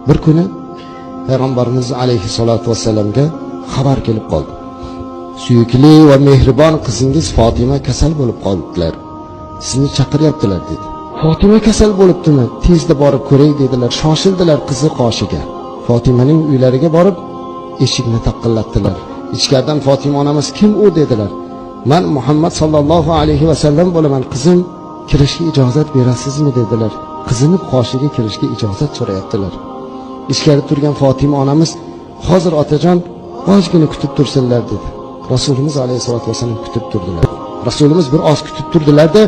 Bir kuni Payg'ambarimiz alayhissalatu vassalamga xabar kelib qoldi. Suyukli va mehribon qizingiz Fatima kasal bo'lib qoldilar. Sizni chaqiryaptilar dedi. Fatima kasal bo'libdimi? Tezda borib ko'ray dedilar. Shoshildilar qizi qoshiga. Fatimaning uylariga borib eshikni taqillatdilar. Ichkaridan Fatima onamiz kim u dedilar. Men Muhammad sallallohu alayhi vasallam bo'laman. Qizim kirishga ijozat berasizmi dedilar. Qizini qoshiga kirishga ijozat so'rayaptilar. Ichkarida turgan Fatima onamiz hozir otajon ozgina kutib tursinlar dedi. Rasulimiz alayhisolatu vasallam kutib turdilar. Rasulimiz bir oz kutib turdilarda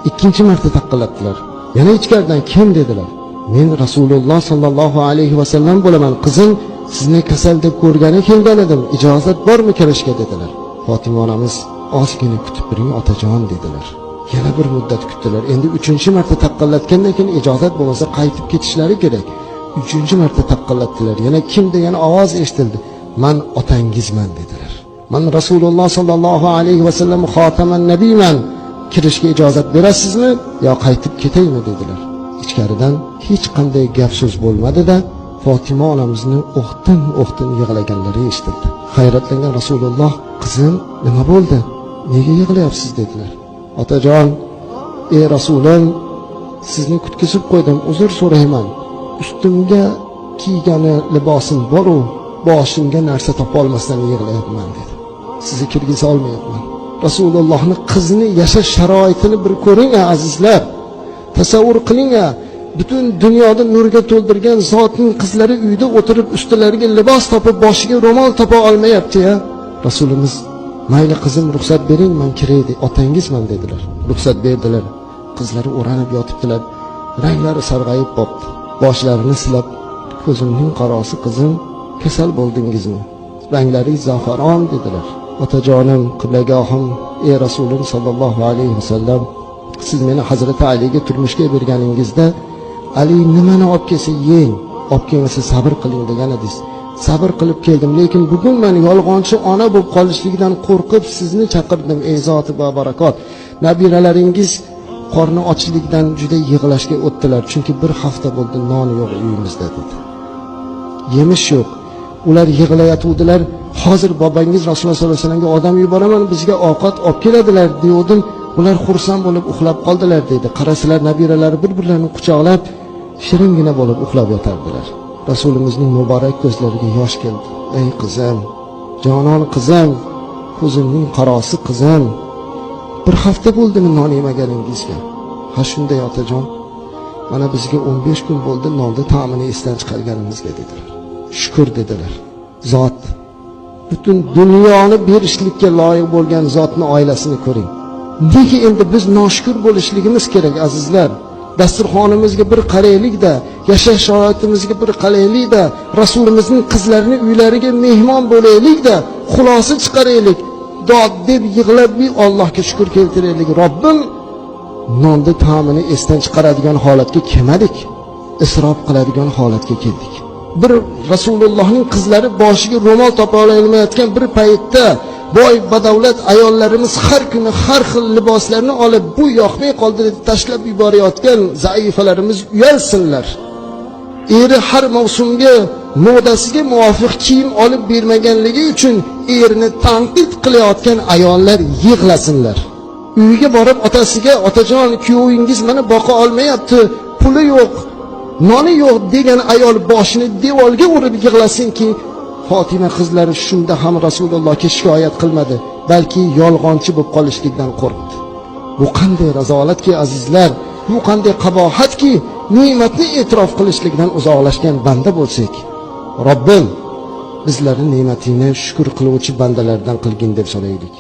ikkinchi marta taqillatdilar. Yana ichkaridan kim dedilar. Men Rasululloh sallallohu alayhi vasallam bo'laman. Qizim sizni kasal deb ko'rgani kelgan edim. Ijozat bormi kirishga dedilar. Fatima onamiz ozgina kutib turing otajon dedilar. Yana bir muddat kutdilar. Endi 3-marta taqillatgandan keyin ijozat bo'lmasa qaytib ketishlari kerak. 3-marta taqillatdilar. Yana kim degan ovoz eshitildi. Men otangizman dedilar. Men Rasululloh sallallohu alayhi vasallam xotaman nabiyman. Kirishga ijozat berasizmi yo qaytib ketaymi dedilar. Ichkaridan hech qanday gap so'z bo'lmadi-da, Fatima onamizni o'qtin yig'laganlari eshitildi. Hayratlangan Rasululloh, "Qizim, nima bo'ldi? Nega yig'layapsiz?" dedilar. "Otajon, ey Rasulim, sizni kutkizib qo'ydim, uzr so'rayman. Ustimga kiygani libosim bor-u, boshimga narsa topa olmasdan yig'layapman" dedi. "Sizni kirgiza olmayapman." Rasulullohning qizini yashash sharoitini bir ko'ring azizlar. Tasavvur qiling, butun dunyoda nurga to'ldirgan zotning qizlari uyda o'tirib ustilariga libos topib boshiga ro'mol topa olmayapti-ya. Rasulimiz, "Mayli qizim, ruxsat bering, men kiray deb otangizman" dedilar. Ruxsat berdilar. Qizlari o'ranib yotibdilar. Ranglari sarg'ayib qopti. Boshlarini silab, "Ko'zimning qarosi qizim, kasal bo'ldingizmi? Ranglaringiz zafaron" dedilar. "Otajonim, qiblagohim, ey Rasulim sallallohu alayhi vasallam, siz meni Hazrati Aliga turmushga berganingizda Ali nimani olib kelsa yeng, olib kelmasa sabr qiling degan edingiz. Sabr qilib keldim, lekin bugun men yolg'onchi ona bo'lib qolishlikdan qo'rqib sizni chaqirdim, ey zoti va barakot. Nabiralaringiz qorni ochlikdan juda yig'lashga o'tdilar, chunki bir hafta bo'ldi non yo'q uyimizda" dedi. Yemish yo'q. Ular yig'layotgandilar. "Hozir bobangiz Rasululloh sollallohu alayhi vasallamga odam yuboraman, bizga ovqat olib keladilar" degandim. Ular xursand bo'lib uxlab qoldilar dedi. Qarasalar nabiralari bir-birlarini quchoqlab shiringina bo'lib uxlab yotardilar. Rasulimizning muborak ko'zlariga yosh keldi. "Ey qizim, jonon qizim, ko'zimning qarosi qizim, bir hafta bo'ldimi non yemaganingizga?" "Ha shunday otajon. Mana bizga 15 kun bo'ldi nonni ta'mini esdan chiqarganimizga" dedilar. "Shukr" dedilar. Zot butun dunyoni berishlikka loyiq bo'lgan zotning oilasini ko'ring. Nega endi biz noshukur bo'lishligimiz kerak azizlar? Dasturxonimizga bir qaraylik-da, yashash sharoitimizga bir qaraylik-da, Rasulimizning qizlarini uylariga mehmon bo'laylik-da, xulosa chiqaraylik. Dod deb yig'lab Allohga shukr keltiraylik. Robbim, nonni ta'mini esdan chiqaradigan holatga kelmadik, isrof qiladigan holatga keldik. Bir Rasulullohning qizlari boshiga ro'mol topa olmayotgan bir paytda boy badavlat ayollarimiz har kuni har xil liboslarni olib bu yoqmay qoldi deb tashlab yuborayotgan zaifalarimiz uyalsinlar. Eri har mavsumga modasiga muvofiq kiyim olib bermaganligi uchun erini tanqid qilayotgan ayollar yig'lasinlar. Uyiga borib otasiga, "Otajon, kuyovingiz meni boqa olmayapti, puli yo'q, noni yo'q" degan ayol boshini devorga urib yig'lasinki, Fatima qizlari shunda ham Rasulullohga shikoyat qilmadi, balki yolg'onchi bo'lib qolishlikdan qo'rqdi. Bu qanday razolatki azizlar, bu qanday qabohatki, ne'matni e'tirof qilishlikdan uzoqlashgan banda bo'lsak. Robbim, bizlarni ne'matingni shukr qiluvchi bandalardan qilgin deb so'raylik.